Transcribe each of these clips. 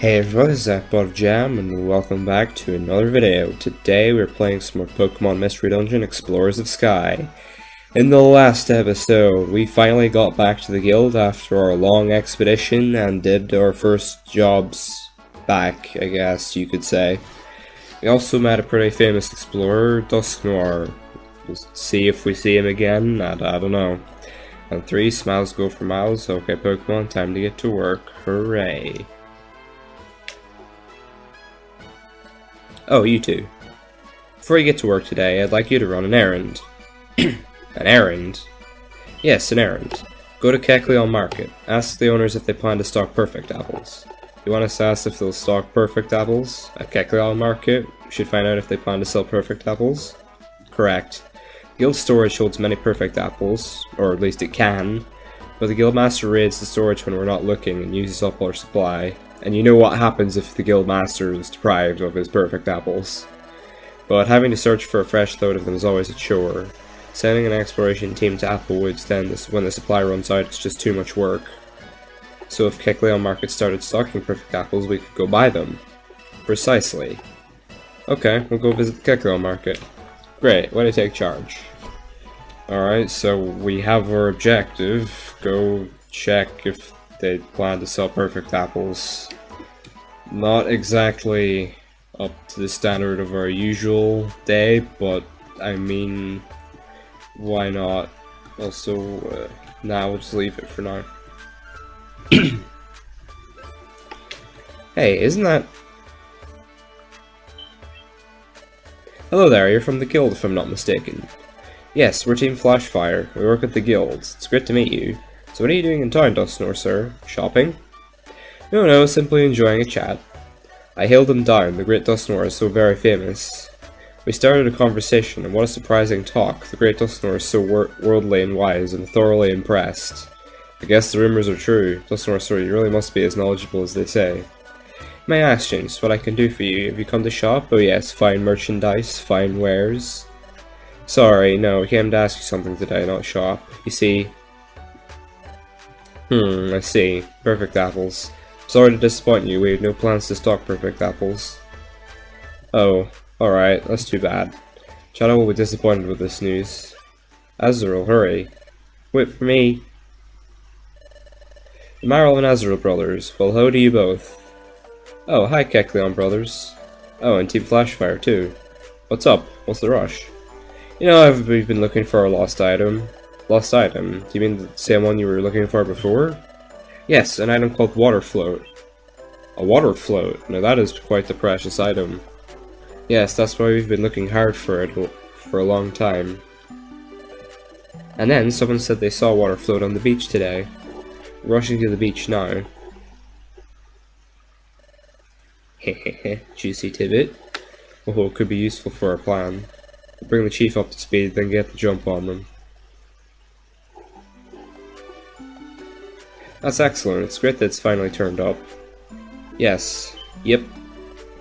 Hey everyone, it's Jam, and welcome back to another video. Today we're playing some more Pokemon Mystery Dungeon Explorers of Sky. In the last episode, we finally got back to the guild after our long expedition and did our first jobs back, I guess you could say. We also met a pretty famous explorer, Dusknoir. We'll see if we see him again, I don't know. And 3 smiles go for miles. Okay Pokemon, time to get to work. Hooray. Oh, you two. Before you get to work today, I'd like you to run an errand. An errand? Yes, an errand. Go to Kecleon Market. Ask the owners if they plan to stock perfect apples. You want us to ask if they'll stock perfect apples? At Kecleon Market, we should find out if they plan to sell perfect apples. Correct. Guild storage holds many perfect apples, or at least it can, but the Guildmaster raids the storage when we're not looking and uses up our supply. And you know what happens if the Guildmaster is deprived of his perfect apples. But having to search for a fresh load of them is always a chore. Sending an exploration team to Applewoods then, when the supply runs out, it's just too much work. So if Kecleon Market started stocking perfect apples, we could go buy them. Precisely. Okay, we'll go visit the Kecleon Market. Great, way to take charge. Alright, so we have our objective. Go check if they plan to sell perfect apples. Not exactly up to the standard of our usual day, but I mean, why not? Also, nah, we'll just leave it for now. Hey, isn't that... Hello there, you're from the guild if I'm not mistaken. Yes, we're Team Flashfire. We work at the guild. It's great to meet you. So what are you doing in town, Dusknoir, sir? Shopping? No, simply enjoying a chat. I hailed him down, the great Dusknoir is so very famous. We started a conversation, and what a surprising talk. The great Dusknoir is so worldly and wise, and thoroughly impressed. I guess the rumors are true. Dusknoir, sir, you really must be as knowledgeable as they say. May I ask, James, what I can do for you? Have you come to shop? Oh yes, fine merchandise, fine wares. Sorry, no, I came to ask you something today, not shop. You see... I see. Perfect apples. Sorry to disappoint you, we had no plans to stock perfect apples. Oh, alright, that's too bad. Chatot will be disappointed with this news. Azrael, hurry. Wait for me. The Marl and Azrael brothers. Well, how do you both? Oh, hi Kecleon brothers. Oh, and Team Flashfire too. What's up? What's the rush? You know, we've been looking for a lost item. Lost item? Do you mean the same one you were looking for before? Yes, an item called Water Float. A water float? Now that is quite the precious item. Yes, that's why we've been looking hard for it for a long time. And then someone said they saw a water float on the beach today. We're rushing to the beach now. Hehehe, juicy tidbit. Oh, it could be useful for our plan. We'll bring the chief up to speed, then get the jump on them. That's excellent, it's great that it's finally turned up. Yes. Yep.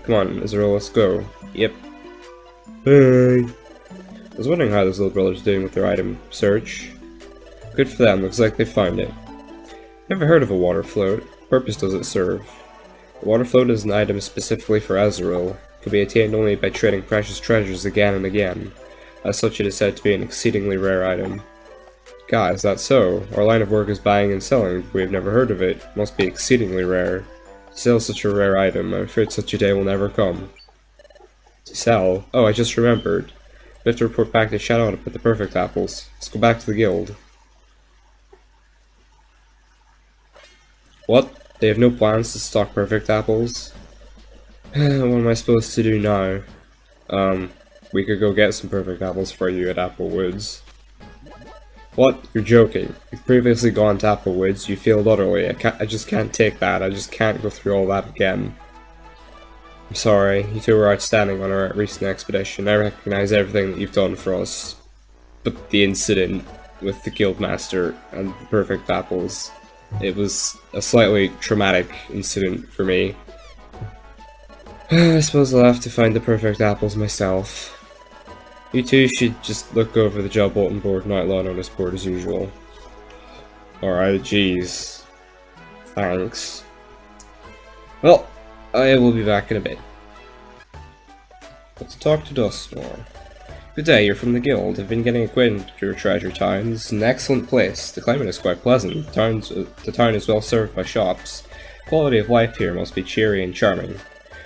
Come on, Azrael, let's go. Yep. Hey. I was wondering how those little brothers are doing with their item search. Good for them, looks like they found it. Never heard of a water float. What purpose does it serve? A water float is an item specifically for Azrael. It can be attained only by trading precious treasures again and again. As such, it is said to be an exceedingly rare item. Guys, that's so. Our line of work is buying and selling, but we have never heard of it. It must be exceedingly rare. To sell such a rare item, I'm afraid such a day will never come. To sell? Oh, I just remembered. We have to report back to Chatot with the perfect apples. Let's go back to the guild. What? They have no plans to stock perfect apples? What am I supposed to do now? We could go get some perfect apples for you at Applewoods. What? You're joking. You've previously gone to Applewoods, you failed utterly. I just can't take that. I just can't go through all that again. I'm sorry, you two were outstanding on our recent expedition. I recognize everything that you've done for us. But the incident with the Guildmaster and the perfect apples, it was a slightly traumatic incident for me. I suppose I'll have to find the perfect apples myself. You two should just look over the job bulletin board and outlaw notice board as usual. Alright, jeez. Thanks. Well, I will be back in a bit. Let's talk to Dustmore. Good day, you're from the guild. I've been getting acquainted with your treasure town. It's an excellent place. The climate is quite pleasant. The town is well served by shops. Quality of life here must be cheery and charming.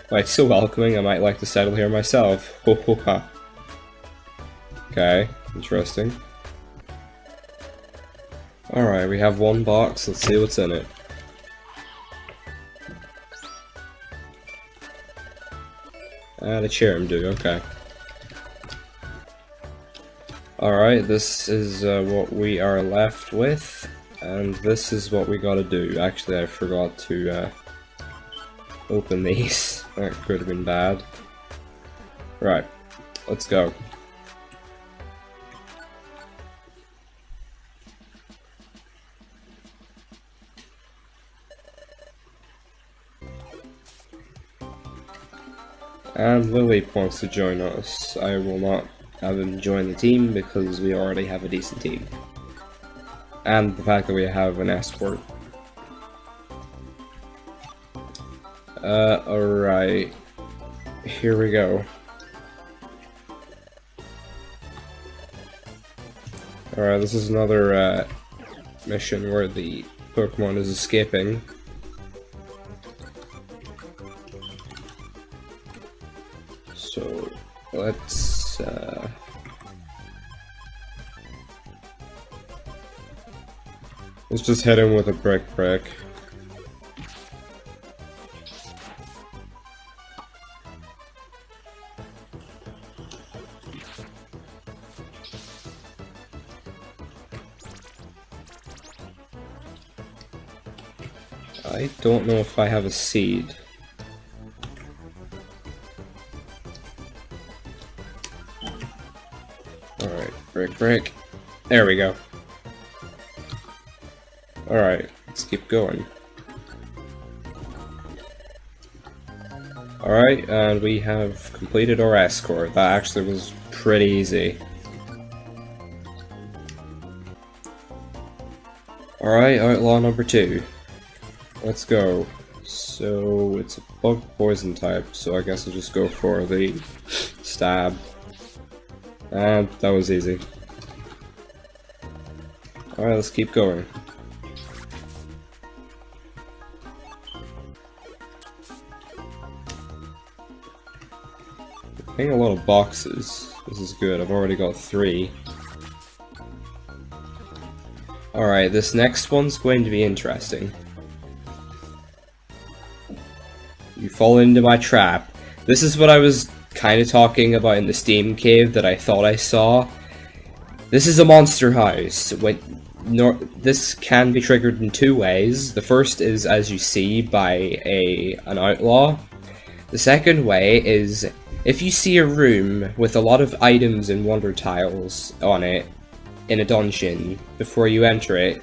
Why, it's so welcoming, I might like to settle here myself. Ho ho ha. Okay, interesting. Alright, we have one box. Let's see what's in it. The Cherrim do, okay. Alright, this is what we are left with, and this is what we gotta do. Actually, I forgot to open these. That could have been bad. Right, let's go. And Lily wants to join us. I will not have him join the team because we already have a decent team. And the fact that we have an escort. Alright. Here we go. Alright, this is another mission where the Pokemon is escaping. So let's just hit him with a brick. I don't know if I have a seed. Alright, brick. There we go. Alright, let's keep going. Alright, and we have completed our escort. That actually was pretty easy. Alright, outlaw number 2. Let's go. So, it's a bug poison type, so I guess I'll just go for the stab. And that was easy. Alright, let's keep going. Getting a lot of boxes. This is good. I've already got 3. Alright, this next one's going to be interesting. You fall into my trap. This is what I was kind of talking about in the Steam Cave that I thought I saw. This is a monster house. This can be triggered in 2 ways. The first is, as you see, by an outlaw. The second way is if you see a room with a lot of items and wonder tiles on it in a dungeon before you enter it,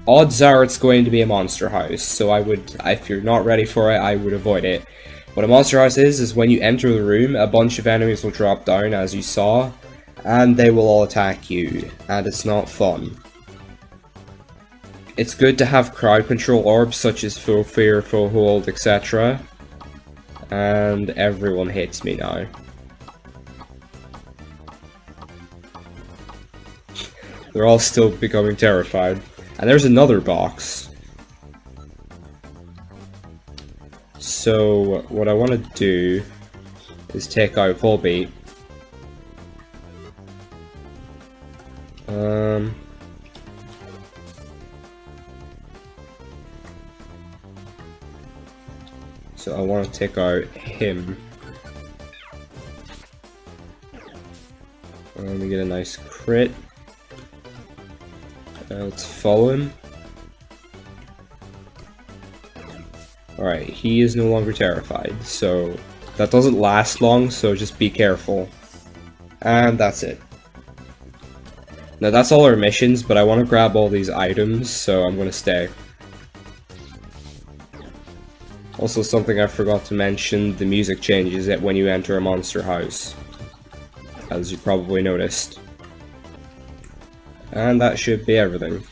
odds are it's going to be a monster house. So if you're not ready for it, I would avoid it. What a monster house is when you enter the room, a bunch of enemies will drop down, as you saw, and they will all attack you, and it's not fun. It's good to have crowd control orbs such as Full Fear, Full Hold, etc. And everyone hates me now. They're all still becoming terrified. And there's another box. So, what I want to do is take out Volbeat. So I want to take out him. Let me get a nice crit. Let's follow him. Alright, he is no longer terrified, so that doesn't last long, so just be careful. And that's it. Now that's all our missions, but I want to grab all these items, so I'm going to stay. Also, something I forgot to mention, the music changes it when you enter a monster house, as you probably noticed. And that should be everything.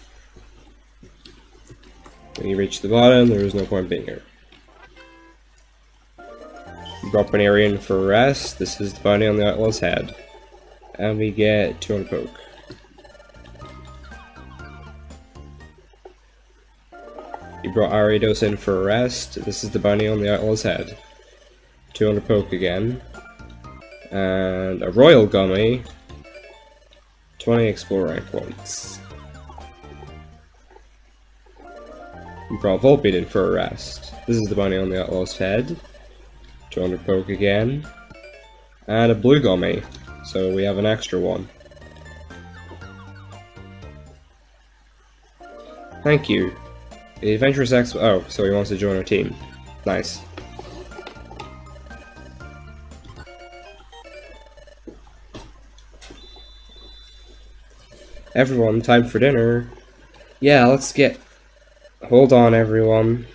When you reach the bottom, there is no point being here. You drop an area in for a rest. This is the bounty on the outlaw's head. And we get 200 poke. You brought Ariados in for a rest. This is the bounty on the outlaw's head. 200 poke again. And a royal gummy. 20 exploring points. You brought Volbeat in for a rest. This is the bounty on the outlaw's head. 200 poke again. And a blue gummy. So we have an extra one. Thank you. The Adventurous oh, so he wants to join our team. Nice. Everyone, time for dinner. Yeah, let's get... Hold on, everyone.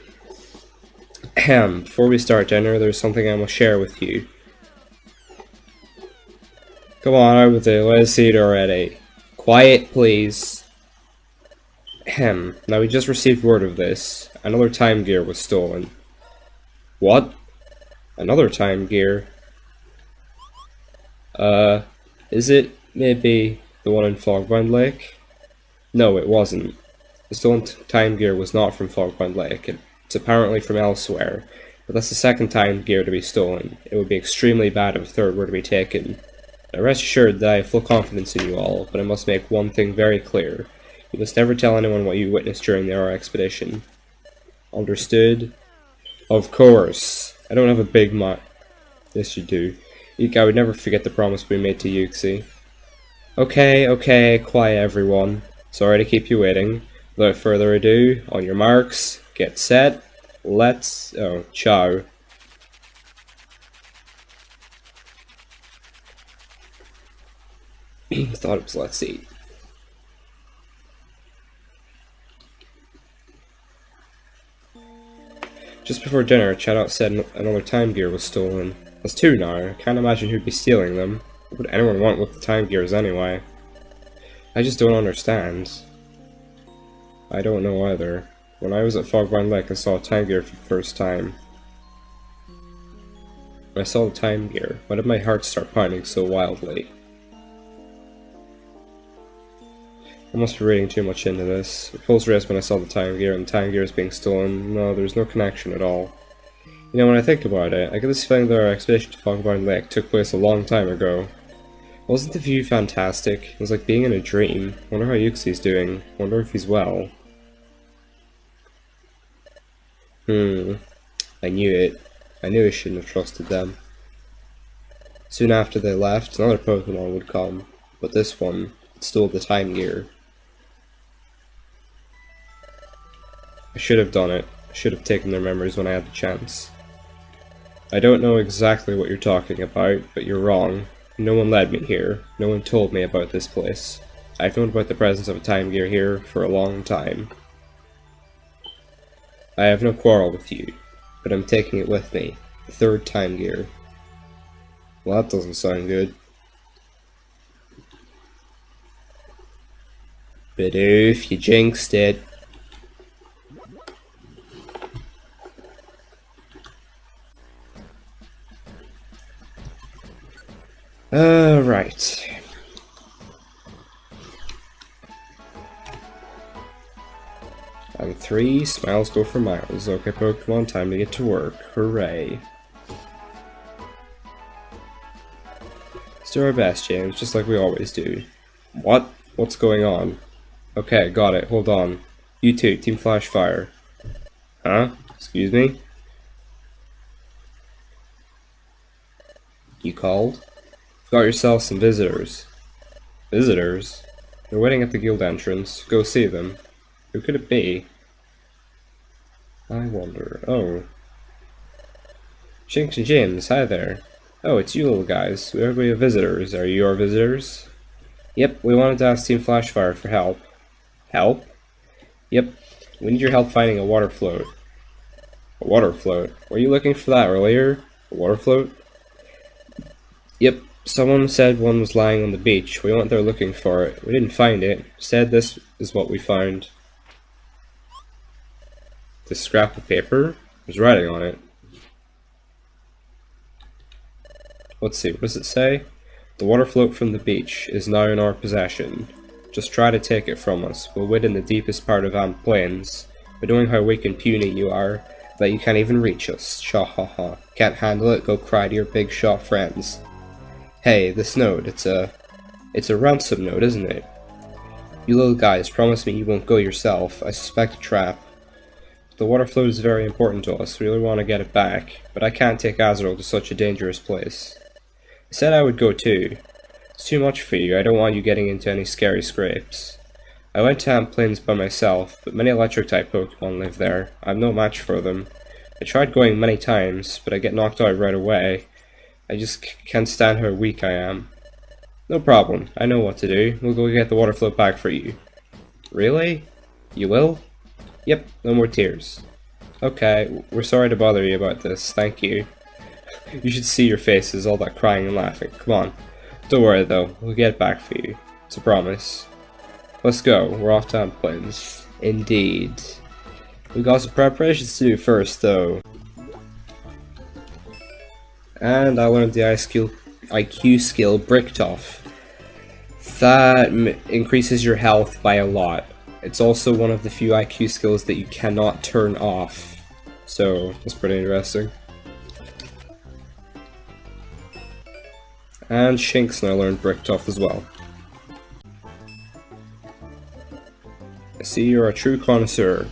Before we start dinner, there's something I must share with you. Come on, out with it. Let's eat already. Quiet, please. Now we just received word of this. Another time gear was stolen. What? Another time gear? Is it maybe the one in Fogbound Lake? No, it wasn't. The stolen time gear was not from Fogbound Lake. It's apparently from elsewhere. But that's the second time gear to be stolen. It would be extremely bad if a third were to be taken. Now rest assured that I have full confidence in you all, but I must make one thing very clear. You must never tell anyone what you witnessed during our expedition. Understood? Of course. I don't have a big mind. Yes, you do. I would never forget the promise we made to Yuxi. Okay, quiet everyone. Sorry to keep you waiting. Without further ado, on your marks, get set, let's... oh, ciao. Thought it was let's eat. Just before dinner, Chatot said another time gear was stolen. That's two now. I can't imagine who'd be stealing them. What would anyone want with the time gears anyway? I just don't understand. I don't know either. When I was at Fogbound Lake, I saw a time gear for the first time. When I saw the time gear, why did my heart start pounding so wildly? I must be reading too much into this. The pulse raced when I saw the time gear, and the time gear is being stolen. No, there's no connection at all. You know, when I think about it, I get this feeling that our expedition to Fogbound Lake took place a long time ago. Wasn't the view fantastic? It was like being in a dream. Wonder how Yuxi's doing. Wonder if he's well. I knew it. I knew I shouldn't have trusted them. Soon after they left, another Pokemon would come, but this one stole the time gear. I should have done it. I should have taken their memories when I had the chance. I don't know exactly what you're talking about, but you're wrong. No one led me here. No one told me about this place. I've known about the presence of a time gear here for a long time. I have no quarrel with you, but I'm taking it with me. The third time gear. Well, that doesn't sound good. Bidoof, you jinxed it. Right. And 3, smiles go for miles. Okay, Pokemon, time to get to work. Hooray. Let's do our best, James, just like we always do. What? What's going on? Okay, got it. Hold on. You two, Team Flash Fire. Huh? Excuse me? You called? Got yourself some visitors. Visitors? They're waiting at the guild entrance. Go see them. Who could it be? I wonder. Oh. Shinx and James, hi there. Oh, it's you little guys. We have visitors. Are you our visitors? Yep, we wanted to ask Team Flashfire for help. Help? Yep, we need your help finding a water float. A water float? Were you looking for that earlier? A water float? Yep, someone said one was lying on the beach. We went there looking for it. We didn't find it. Said this is what we found. This scrap of paper? There's writing on it. Let's see, what does it say? The water float from the beach is now in our possession. Just try to take it from us. We'll wait in the deepest part of Ant Plains. But knowing how weak and puny you are, that you can't even reach us. Sha ha ha. Can't handle it? Go cry to your big shot friends. Hey, this note, it's a ransom note, isn't it? You little guys, promise me you won't go yourself. I suspect a trap. The water float is very important to us. We really want to get it back, but I can't take Azrael to such a dangerous place. I said I would go too. It's too much for you. I don't want you getting into any scary scrapes. I went to Ant Plains by myself, but many electric-type Pokemon live there. I'm no match for them. I tried going many times, but I get knocked out right away. I just can't stand how weak I am. No problem. I know what to do. We'll go get the water float back for you. Really? You will? Yep, no more tears. Okay, we're sorry to bother you about this. Thank you. You should see your faces, all that crying and laughing. Come on. Don't worry though, we'll get it back for you. It's a promise. Let's go, we're off to Ant Plains. Indeed. We got some preparations to do first though. And I learned the IQ skill Bricktoff. That increases your health by a lot. It's also one of the few IQ skills that you cannot turn off. So, that's pretty interesting. And Shinx now learned Bricktoff as well. I see you're a true connoisseur.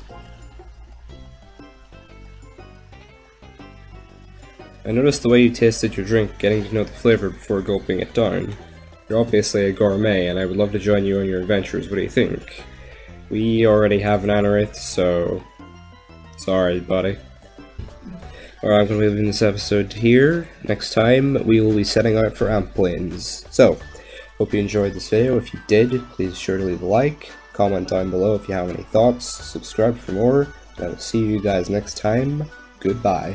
I noticed the way you tasted your drink, getting to know the flavor before gulping it down. You're obviously a gourmet, and I would love to join you on your adventures. What do you think? We already have an Anorith, so... sorry, buddy. Alright, I'm going to be leaving this episode here. Next time, we will be setting out for Ant Plains. So, hope you enjoyed this video. If you did, please be sure to leave a like, comment down below if you have any thoughts, subscribe for more, and I will see you guys next time. Goodbye.